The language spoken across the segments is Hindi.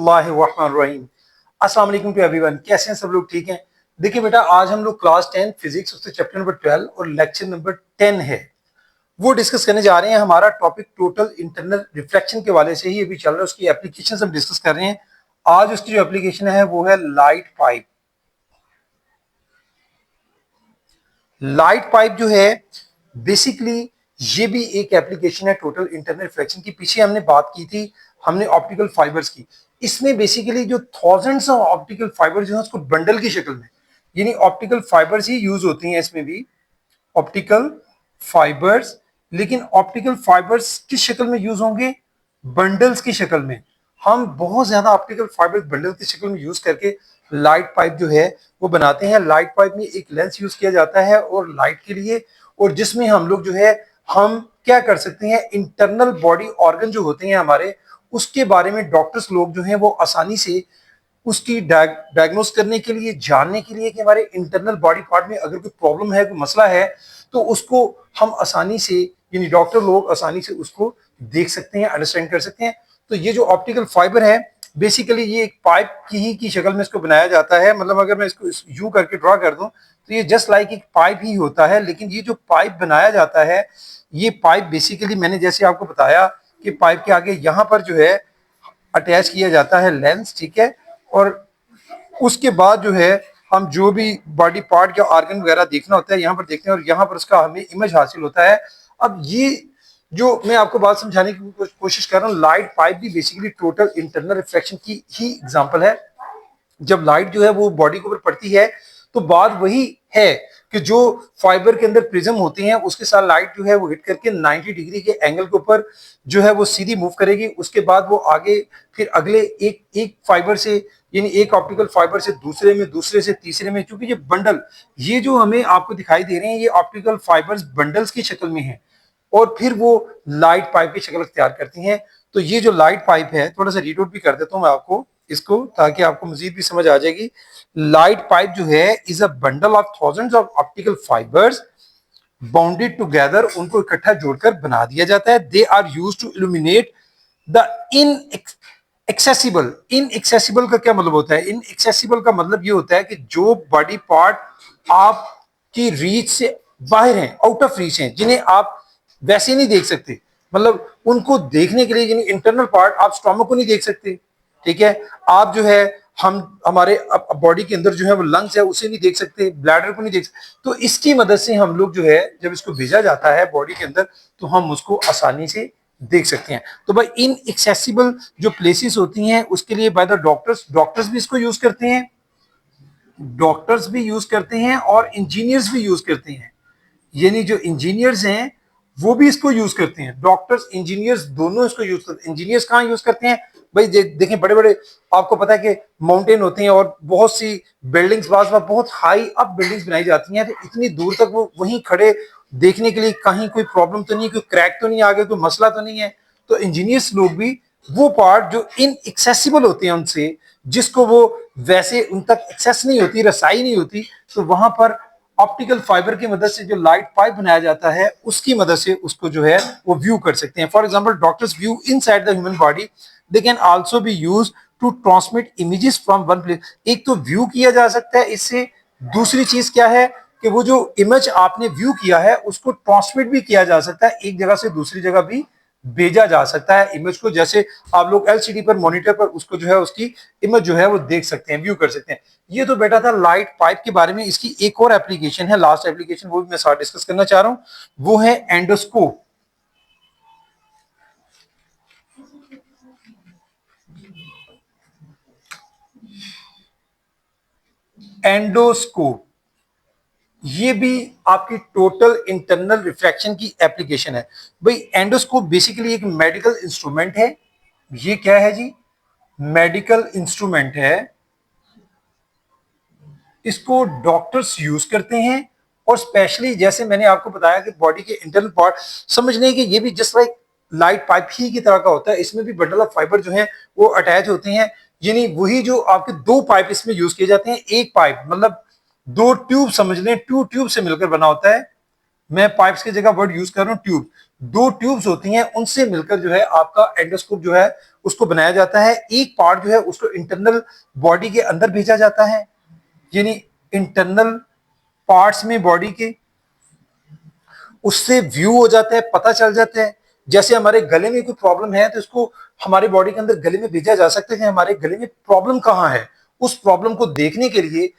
बिस्मिल्लाहिर्रहमानिर्रहीम। अस्सलाम वालेकुम टू एवरीवन। कैसे हैं सब लोग? ठीक हैं। देखिए बेटा, आज हम लोग क्लास 10 फिजिक्स उससे चैप्टर नंबर 12 और लेक्चर नंबर 10 है वो डिस्कस करने जा रहे हैं। हमारा टॉपिक टोटल इंटरनल रिफ्लेक्शन के वाले से ही अभी चल रहा है, उसकी एप्लीकेशन हम डिस्कस कर रहे हैं। आज उसकी जो एप्लीकेशन है वो है लाइट पाइप। लाइट पाइप जो है बेसिकली ये भी एक एप्लीकेशन है टोटल इंटरनल रिफ्लेक्शन की। पीछे हमने बात की थी, हमने ऑप्टिकल फाइबर्स की। इसमें बेसिकली जो थाउजेंड्स ऑफ ऑप्टिकल फाइबर जो है उसको बंडल की शक्ल में, यानी ऑप्टिकल फाइबर्स ही यूज होती हैं इसमें भी, ऑप्टिकल फाइबर्स। लेकिन ऑप्टिकल फाइबर्स किस शक्ल में यूज होंगे? बंडल्स की शक्ल में। हम बहुत ज्यादा ऑप्टिकल फाइबर्स बंडल की शक्ल में यूज करके लाइट पाइप जो है वो बनाते हैं। लाइट पाइप में एक लेंस यूज किया जाता है और लाइट के लिए, और जिसमें हम लोग जो है हम क्या कर सकते हैं, इंटरनल बॉडी ऑर्गन जो होते हैं हमारे, उसके बारे में डॉक्टर्स लोग जो हैं वो आसानी से उसकी डायग्नोस करने के लिए, जानने के लिए कि हमारे इंटरनल बॉडी पार्ट में अगर कोई प्रॉब्लम है, कोई मसला है, तो उसको हम आसानी से, यानी डॉक्टर लोग आसानी से उसको देख सकते हैं, अंडरस्टैंड कर सकते हैं। तो ये जो ऑप्टिकल फाइबर है बेसिकली ये एक पाइप की शक्ल में इसको बनाया जाता है। मतलब अगर मैं इसको यू करके ड्रॉ कर दूं तो ये जस्ट लाइक एक पाइप ही होता है। लेकिन ये जो पाइप बनाया जाता है, ये पाइप बेसिकली मैंने जैसे आपको बताया कि पाइप के आगे यहाँ पर जो है अटैच किया जाता है लेंस, ठीक है। और उसके बाद जो है हम जो भी बॉडी पार्ट या ऑर्गन वगैरह देखना होता है यहाँ पर देखते हैं, और यहाँ पर उसका हमें इमेज हासिल होता है। अब ये जो मैं आपको बात समझाने की कोशिश कर रहा हूँ, लाइट पाइप भी बेसिकली टोटल इंटरनल रिफ्लेक्शन की ही एग्जांपल है। जब लाइट जो है वो बॉडी के ऊपर पड़ती है तो बात वही है कि जो फाइबर के अंदर प्रिज्म होती हैं उसके साथ लाइट जो है वो हिट करके 90 डिग्री के एंगल के ऊपर जो है वो सीधी मूव करेगी। उसके बाद वो आगे फिर अगले एक एक फाइबर से, यानी एक ऑप्टिकल फाइबर से दूसरे में, दूसरे से तीसरे में, क्योंकि ये बंडल, ये जो हमें आपको दिखाई दे रहे हैं ये ऑप्टिकल फाइबर्स बंडल्स की शक्ल में है, और फिर वो लाइट पाइप की शक्ल अख्तियार करती हैं। तो ये जो लाइट पाइप है, थोड़ा सा रीड आउट भी कर देता हूं मैं आपको इसको, ताकि आपको मजीद भी समझ आ जाएगी। लाइट पाइप जो है is a bundle of thousands of optical fibres bounded together, उनको इकट्ठा जोड़कर बना दिया जाता है। They are used to illuminate the inaccessible. Inaccessible का क्या मतलब होता है? इन एक्सेसिबल का मतलब ये होता है कि जो बॉडी पार्ट आपकी रीच से बाहर हैं, आउट ऑफ रीच हैं, जिन्हें आप वैसे नहीं देख सकते, मतलब उनको देखने के लिए, यानी इंटरनल पार्ट, आप स्टोमक को नहीं देख सकते, ठीक है। आप जो है हम हमारे बॉडी के अंदर जो है वो लंग्स है उसे नहीं देख सकते, ब्लैडर को नहीं देख सकते। तो इसकी मदद से हम लोग जो है जब इसको भेजा जाता है बॉडी के अंदर तो हम उसको आसानी से देख सकते हैं। तो भाई इन एक्सेसिबल जो प्लेसेस होती हैं उसके लिए बाय द डॉक्टर्स भी इसको यूज करते हैं, डॉक्टर्स भी यूज करते हैं और इंजीनियर्स भी यूज करते हैं। यानी जो इंजीनियर्स हैं वो भी इसको यूज करते हैं, डॉक्टर्स इंजीनियर्स दोनों इसको यूज करते हैं। इंजीनियर्स कहाँ यूज करते हैं भाई? देखें, बड़े बड़े आपको पता है कि माउंटेन होते हैं और बहुत सी बिल्डिंग्स, बहुत हाई अप बिल्डिंग्स बनाई जाती हैं, तो इतनी दूर तक वो वहीं खड़े देखने के लिए कहीं कोई प्रॉब्लम तो नहीं, कोई क्रैक तो नहीं आ गया, कोई मसला तो नहीं है। तो इंजीनियर्स लोग भी वो पार्ट जो इन एक्सेसिबल होते हैं उनसे, जिसको वो वैसे उन तक एक्सेस नहीं होती, रसाई नहीं होती, तो वहां पर ऑप्टिकल फाइबर की मदद से जो लाइट पाइप बनाया जाता है उसकी मदद से उसको जो है वो व्यू कर सकते हैं। For example, doctors view inside the human body, they can also be use to transmit images from one place. एक तो व्यू किया जा सकता है इससे, दूसरी चीज क्या है कि वो जो इमेज आपने व्यू किया है उसको ट्रांसमिट भी किया जा सकता है, एक जगह से दूसरी जगह भी भेजा जा सकता है इमेज को। जैसे आप लोग एलसीडी पर, मॉनिटर पर उसको जो है उसकी इमेज जो है वो देख सकते हैं, व्यू कर सकते हैं। ये तो बेटा था लाइट पाइप के बारे में। इसकी एक और एप्लीकेशन है, लास्ट एप्लीकेशन, वो भी मैं साथ डिस्कस करना चाह रहा हूं, वो है एंडोस्कोप। एंडोस्कोप ये भी आपकी टोटल इंटरनल रिफ्लेक्शन की एप्लीकेशन है। भाई एंडोस्कोप बेसिकली एक मेडिकल इंस्ट्रूमेंट है। ये क्या है जी? मेडिकल इंस्ट्रूमेंट है। इसको डॉक्टर्स यूज करते हैं, और स्पेशली जैसे मैंने आपको बताया कि बॉडी के इंटरनल पार्ट समझने कि ये भी जस्ट लाइक लाइट पाइप ही की तरह का होता है। इसमें भी बंडल ऑफ फाइबर जो है वो अटैच होते हैं, यानी वही जो आपके दो पाइप इसमें यूज किए जाते हैं। एक पाइप मतलब दो ट्यूब समझ लें, टू ट्यूब से मिलकर बना होता है। मैं पाइप्स की जगह वर्ड यूज कर रहा हूं ट्यूब। दो ट्यूब्स होती हैं, उनसे मिलकर जो है आपका एंडोस्कोप जो है उसको बनाया जाता है, एक पार्ट जो है उसको इंटरनल बॉडी के अंदर भेजा जाता है, यानी इंटरनल पार्ट्स में बॉडी के, उससे व्यू हो जाता है, पता चल जाता है। जैसे हमारे गले में कोई प्रॉब्लम है तो इसको हमारे बॉडी के अंदर गले में भेजा जा सकता है कि हमारे गले में प्रॉब्लम कहाँ है। उस प्रॉब्लम को देखने के लिए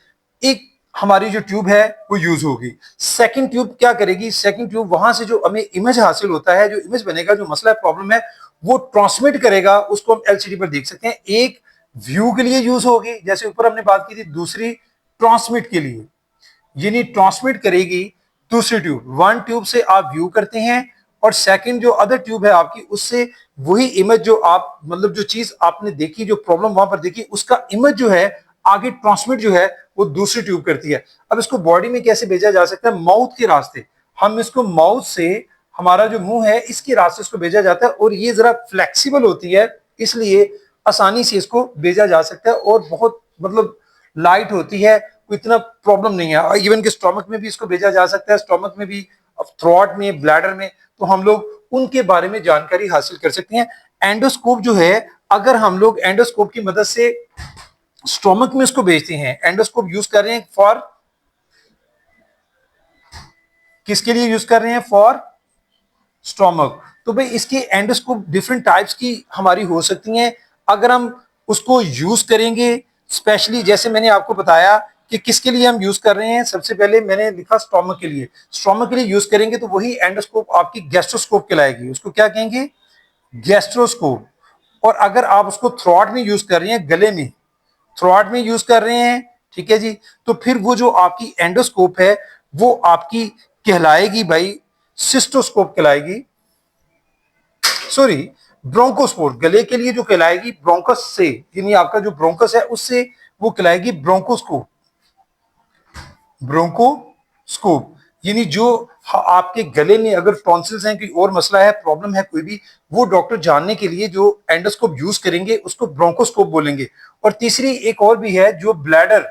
एक हमारी जो ट्यूब है वो यूज होगी। सेकंड ट्यूब क्या करेगी, सेकंड ट्यूब वहां से जो हमें इमेज हासिल होता है, जो इमेज बनेगा, जो मसला प्रॉब्लम है वो ट्रांसमिट करेगा, उसको हम एलसीडी पर देख सकते हैं। एक व्यू के लिए यूज होगी जैसे ऊपर हमने बात की थी, दूसरी ट्रांसमिट के लिए, यानी ट्रांसमिट करेगी दूसरी ट्यूब। वन ट्यूब से आप व्यू करते हैं और सेकंड जो अदर ट्यूब है आपकी, उससे वही इमेज जो आप मतलब जो चीज आपने देखी, जो प्रॉब्लम वहां पर देखी, उसका इमेज जो है आगे ट्रांसमिट जो है वो दूसरी ट्यूब करती है। अब इसको बॉडी में कैसे भेजा जा सकता है, माउथ के रास्ते। हम इसको माउथ से, हमारा जो मुंह है इसके रास्ते इसको भेजा जाता है, और ये जरा फ्लेक्सिबल होती है इसलिए आसानी से इसको भेजा जा सकता है, और बहुत मतलब लाइट होती है, कोई इतना प्रॉब्लम नहीं है। इवन के स्टोमक में भी इसको भेजा जा सकता है, स्टोमक में भी, थ्रोट में, ब्लैडर में, तो हम लोग उनके बारे में जानकारी हासिल कर सकते हैं। एंडोस्कोप जो है, अगर हम लोग एंडोस्कोप की मदद से स्टोमक में इसको भेजते हैं, एंडोस्कोप यूज कर रहे हैं फॉर किसके लिए यूज कर रहे हैं, फॉर स्टोमक, तो भाई इसके एंडोस्कोप डिफरेंट टाइप्स की हमारी हो सकती हैं। अगर हम उसको यूज करेंगे स्पेशली, जैसे मैंने आपको बताया कि किसके लिए हम यूज कर रहे हैं, सबसे पहले मैंने लिखा स्टोमक के लिए। स्टोमक के लिए यूज करेंगे तो वही एंडोस्कोप आपकी गैस्ट्रोस्कोप कहलाएगी, उसको क्या कहेंगे, गैस्ट्रोस्कोप। और अगर आप उसको थ्रोट में यूज कर रहे हैं, गले में, थ्रोट में यूज कर रहे हैं, ठीक है जी, तो फिर वो जो आपकी एंडोस्कोप है वो आपकी कहलाएगी भाई सिस्टोस्कोप कहलाएगी, सॉरी ब्रोंकोस्पोर्ट। गले के लिए जो कहलाएगी ब्रोंकस से, यानी आपका जो ब्रोंकस है उससे वो कहलाएगी ब्रोंकोस्कोप, ब्रोंकोस्कोप। यानी जो आपके गले में अगर टॉन्सिल्स हैं, कोई और मसला है, प्रॉब्लम है कोई भी, वो डॉक्टर जानने के लिए जो एंडोस्कोप यूज करेंगे उसको ब्रोंकोस्कोप बोलेंगे। और तीसरी एक और भी है जो ब्लैडर,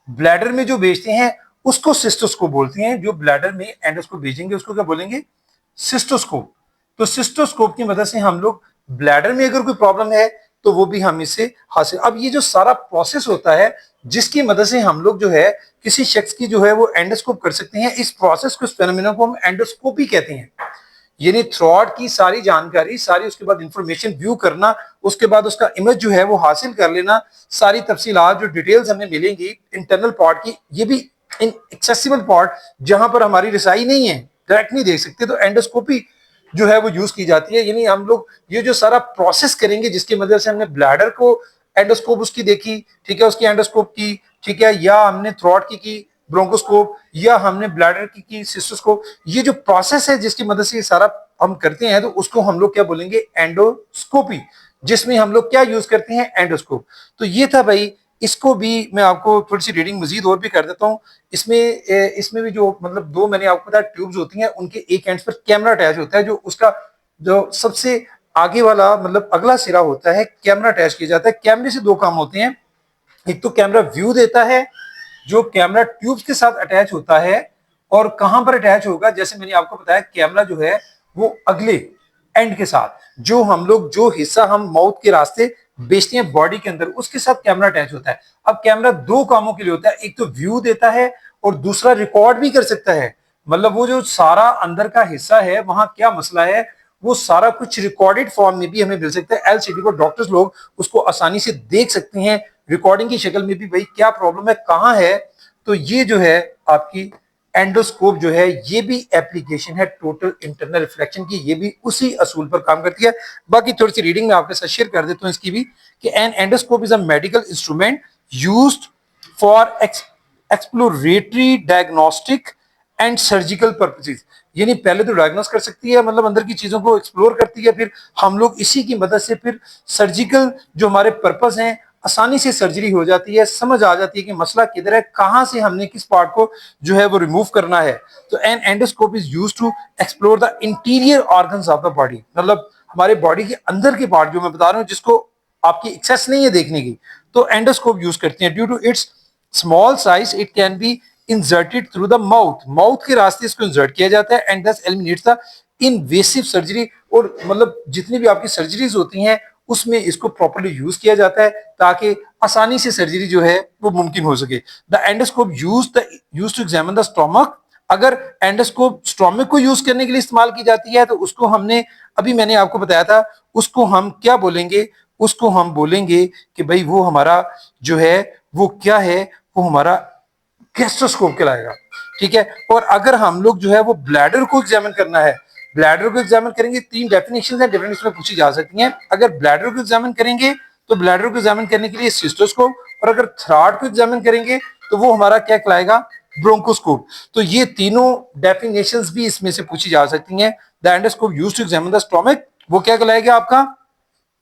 ब्लैडर में जो भेजते हैं उसको सिस्टोस्कोप बोलते हैं। जो ब्लैडर में एंडोस्कोप भेजेंगे उसको क्या बोलेंगे, सिस्टोस्कोप। तो सिस्टोस्कोप की मदद से हम लोग ब्लैडर में अगर कोई प्रॉब्लम है तो वो भी हम इससे हासिल। अब ये जो सारा प्रोसेस होता है जिसकी मदद से हम लोग जो है किसी शख्स की जो है वो एंडोस्कोप कर सकते हैं, इस प्रोसेस को, इस फेनोमेना को हम एंडोस्कोपी कहते हैं। यानी थ्रोट की सारी जानकारी, सारी उसके बाद इंफॉर्मेशन व्यू करना, उसके बाद उसका इमेज जो है वो हासिल कर लेना, सारी तफसीलात जो डिटेल्स हमें मिलेंगी इंटरनल पार्ट की, ये भी इन एक्सेसिबल पार्ट जहां पर हमारी रसाई नहीं है, डायरेक्ट नहीं देख सकते, तो एंडोस्कोपी जो है वो यूज की जाती है। यानी हम लोग ये जो सारा प्रोसेस करेंगे जिसकी मदद से हमने ब्लैडर को एंडोस्कोप उसकी देखी, ठीक है, उसकी एंडोस्कोप की, ठीक है, या हमने थ्रोट की ब्रोंकोस्कोप, या हमने ब्लैडर की सिस्टोस्कोप, ये जो प्रोसेस है जिसकी मदद से ये सारा हम करते हैं तो उसको हम लोग क्या बोलेंगे, एंडोस्कोपी, जिसमें हम लोग क्या यूज करते हैं, एंडोस्कोप। तो ये था भाई, इसको भी मैं आपको थोड़ी सी रीडिंग मजीद और भी कर देता हूँ। इसमें भी जो मतलब दो मैंने आपको बताया ट्यूब्स होती हैं, उनके एक एंड पर कैमरा अटैच होता है, जो उसका जो सबसे आगे वाला मतलब अगला सिरा होता है कैमरा अटैच किया जाता है। कैमरे से दो काम होते हैं, एक तो कैमरा व्यू देता है जो कैमरा ट्यूब्स के साथ अटैच होता है, और कहां पर अटैच होगा, जैसे मैंने आपको बताया कैमरा जो है वो अगले एंड के साथ, जो हम लोग जो हिस्सा हम माउथ के रास्ते बेचते हैं बॉडी के अंदर, उसके साथ कैमरा अटैच होता है। अब कैमरा दो कामों के लिए होता है, एक तो व्यू देता है और दूसरा रिकॉर्ड भी कर सकता है। मतलब वो जो सारा अंदर का हिस्सा है वहां क्या मसला है वो सारा कुछ रिकॉर्डेड फॉर्म में भी हमें मिल सकता है। एलसीडी को डॉक्टर्स लोग उसको आसानी से देख सकते हैं रिकॉर्डिंग की शक्ल में भी, भाई क्या प्रॉब्लम है, कहां है। तो ये जो है आपकी एंडोस्कोप जो है ये भी एप्लीकेशन है टोटल इंटरनल रिफ्लेक्शन की, ये भी उसी असूल पर काम करती है। बाकी थोड़ी सी रीडिंग में आपके साथ शेयर कर देता हूं इसकी भी, कि an endoscope is a medical instrument used for exploratory diagnostic and surgical purposes. यानी पहले तो डायग्नोस कर सकती है, मतलब अंदर की चीजों को एक्सप्लोर करती है, फिर हम लोग इसी की मदद से फिर सर्जिकल जो हमारे पर्पस हैं, आसानी से सर्जरी हो जाती है, समझ आ जाती है कि मसला किधर है, कहां से हमने किस पार्ट को जो है वो रिमूव करना है। तो an endoscope is used to explore the interior organs of the body, मतलब हमारे बॉडी के अंदर के पार्ट जो मैं बता रहा हूं जिसको आपकी एक्सेस नहीं है देखने की, तो एंडोस्कोप यूज करते हैं। Due to its small size it can be inserted through the mouth, mouth के रास्ते इसको इंसर्ट किया जाता है, एंड दस एलिमिनेट्स द इनवेसिव सर्जरी, और मतलब जितनी भी आपकी सर्जरीज होती हैं उसमें इसको प्रॉपर्ली यूज किया जाता है ताकि आसानी से सर्जरी जो है वो मुमकिन हो सके। The endoscope use to examine the stomach. अगर एंडोस्कोप स्टोमक को यूज करने के लिए इस्तेमाल की जाती है तो उसको हमने, अभी मैंने आपको बताया था, उसको हम क्या बोलेंगे, उसको हम बोलेंगे कि भाई वो हमारा जो है वो क्या है, वो हमारा गैस्ट्रोस्कोप कहलाएगा। ठीक है। और अगर हम लोग जो है वो ब्लैडर को एग्जामिन करना है, ब्लैडर को एग्जामिन करेंगे, तीन डेफिनेशन है, डेफिनेशन में पूछी जा सकती हैं। अगर ब्लैडर को एग्जामिन करेंगे तो ब्लैडर को एग्जामिन करने के लिए सिस्टोस्कोप, और अगर थ्रॉट को एग्जामिन करेंगे तो वो हमारा क्या कहलाएगा, ब्रोंकोस्कोप। तो ये तीनों डेफिनेशंस भी इसमें से पूछी जा सकती हैं। The endoscope used to examine the stomach, वो क्या कहलाएगा आपका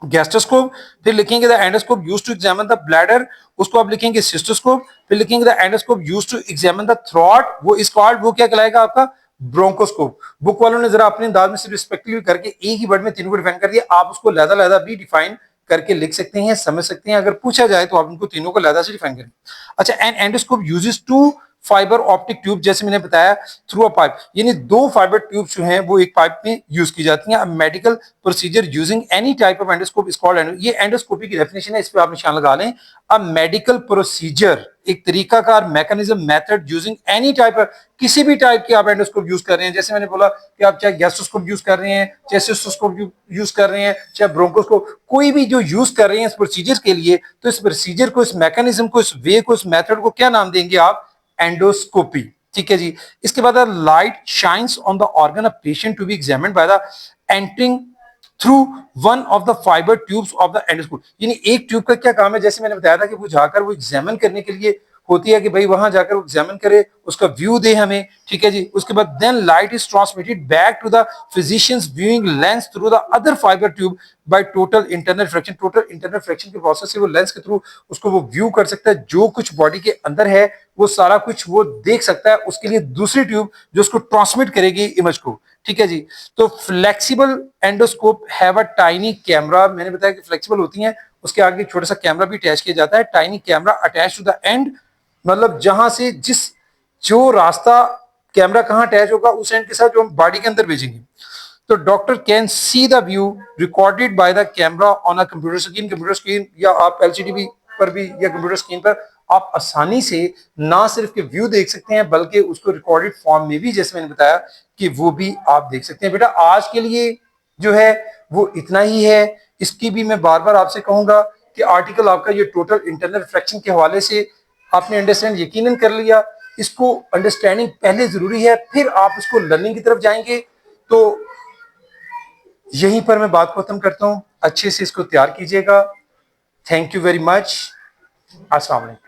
गैस्ट्रोस्कोप। फिर लिखेंगे the endoscope used to examine the bladder, उसको आप लिखेंगे सिस्टोस्कोप। फिर लिखेंगे the endoscope used to examine the throat, वो इज कॉल्ड, वो क्या कहलाएगा आपका ब्रोंकोस्कोप। बुक वालों ने जरा अपने अंदाज में सिर्फ रिस्पेक्टिवली करके एक ही वर्ड में तीनों को डिफाइन कर दिया, आप उसको लहदा भी डिफाइन करके लिख सकते हैं, समझ सकते हैं। अगर पूछा जाए तो आप उनको तीनों को लहदा से डिफाइन करें। अच्छा, an endoscope uses two fibre optic tube, जैसे मैंने बताया, थ्रू अ पाइप, यानी दो फाइबर ट्यूब जो हैं वो एक पाइप में यूज की जाती हैं। Medical procedure using any type of endoscope is called, ये एंडोस्कोपी की डेफिनेशन है, इस पे आप निशान लगा लें। अ मेडिकल प्रोसीजर, एक तरीकाकार, mechanism, method using any type, किसी भी टाइप की आप एंडोस्कोप यूज कर रहे हैं, जैसे मैंने बोला कि आप चाहे गैस्ट्रोस्कोप यूज कर रहे हैं, चाहे सिस्टोस्कोप यूज कर रहे हैं, चाहे ब्रोंकोस्कोप, कोई भी जो यूज कर रहे हैं इस प्रोसीजर के लिए, तो इस प्रोसीजर को, इस मैकेनिज्म को, इस वे को, इस मेथड को क्या नाम देंगे आप, एंडोस्कोपी। ठीक है जी। इसके बाद light shines on the organ of patient to be examined by the entering through one of the fibre tubes of the endoscope, यानी एक ट्यूब का क्या काम है, जैसे मैंने बताया था कि वो जाकर वो एग्जामिन करने के लिए होती है कि भाई वहां जाकर वो एग्जामिन करे, उसका व्यू दे हमें। ठीक है जी। उसके बाद then light is transmitted back to the physician's viewing lens through the other fibre tube by total internal fraction, total internal fraction के प्रोसेस से वो लेंस के थ्रू उसको वो व्यू कर सकता है, जो कुछ बॉडी के अंदर है वो सारा कुछ वो देख सकता है। उसके लिए दूसरी ट्यूब जो उसको ट्रांसमिट करेगी इमेज को। ठीक है जी। तो flexible endoscope have a tiny camera, मैंने बताया कि फ्लेक्सिबल होती हैं, उसके आगे छोटा सा कैमरा भी अटैच किया जाता है, tiny camera attach to the end, मतलब जहां से जो रास्ता कैमरा कहां अटैच होगा उस एंड के साथ जो हम बॉडी के अंदर भेजेंगे। तो doctor can see the view recorded by the camera on a computer screen, या आप एलसीडी पर भी या कंप्यूटर स्क्रीन पर आप आसानी से ना सिर्फ के व्यू देख सकते हैं बल्कि उसको रिकॉर्डेड फॉर्म में भी, जैसे मैंने बताया, कि वो भी आप देख सकते हैं। बेटा आज के लिए जो है वो इतना ही है। इसकी भी मैं बार बार आपसे कहूंगा कि आर्टिकल आपका ये टोटल इंटरनल रिफ्लेक्शन के हवाले से आपने अंडरस्टैंड यकीनन कर लिया। इसको अंडरस्टैंडिंग पहले जरूरी है, फिर आप इसको लर्निंग की तरफ जाएंगे। तो यहीं पर मैं बात को खत्म करता हूं, अच्छे से इसको तैयार कीजिएगा। Thank you very much. अस्सलाम वालेकुम।